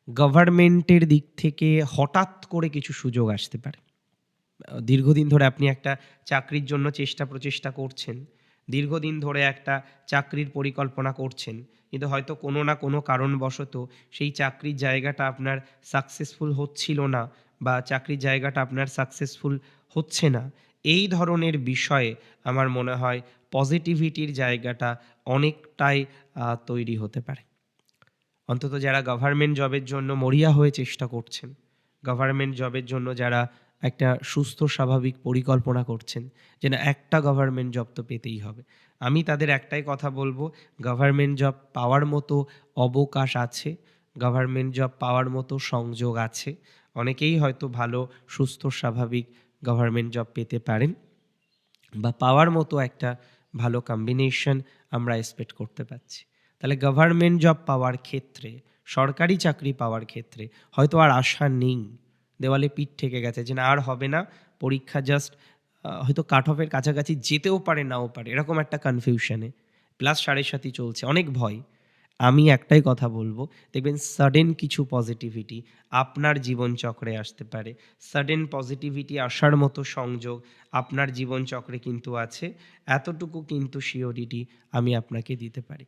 গভর্নমেন্টের দিক থেকে হঠাৎ করে কিছু সুযোগ আসতে পারে। দীর্ঘদিন ধরে আপনি একটা চাকরির জন্য প্রচেষ্টা করছেন। দীর্ঘদিন ধরে একটা চাকরির পরিকল্পনা করছেন। কিন্তু হয়তো কোনো না কোনো কারণবশত সেই চাকরির জায়গাটা আপনার সাকসেসফুল হচ্ছিল না বা চাকরির জায়গাটা আপনার সাকসেসফুল হচ্ছে না। এই ধরনের বিষয়ে আমার মনে হয় পজিটিভিটির জায়গাটা অনেকটাই তৈরি হতে পারে। অন্তত যারা গভর্নমেন্ট জবের জন্য মরিয়া হয়ে চেষ্টা করছেন, গভর্নমেন্ট জবের জন্য যারা একটা সুস্থ স্বাভাবিক পরিকল্পনা করছেন যে না একটা গভর্নমেন্ট জব তো পেতেই হবে। আমি তাদের একটাই কথা বলব, গভর্নমেন্ট জব পাওয়ার মতো অবকাশ আছে, গভর্নমেন্ট জব পাওয়ার মতো সংযোগ আছে। অনেকেই হয়তো ভালো সুস্থ স্বাভাবিক গভর্নমেন্ট জব পেতে পারেন বা পাওয়ার মতো একটা ভালো কম্বিনেশন আমরা এক্সপেক্ট করতে পারছি। তাহলে গভর্নমেন্ট জব পাওয়ার ক্ষেত্রে, সরকারি চাকরি পাওয়ার ক্ষেত্রে হয়তো আর আশা নেই। দেওয়ালে পিঠ ঠেকে গেছে যে না আর হবে না। পরীক্ষা জাস্ট হয়তো কাট অফের কাছাকাছি যেতেও পারে, নাও পারে। এরকম একটা কনফিউশনে প্লাস ৭.৭ই চলছে। অনেক ভয়। আমি একটাই কথা বলব, দেখবেন সাডেন কিছু পজিটিভিটি আপনার জীবনচক্রে আসতে পারে। সাডেন পজিটিভিটি আসার মতো সংযোগ আপনার জীবনচক্রে কিন্তু আছে। এতটুকু কিন্তু সিওরিটি আমি আপনাকে দিতে পারি।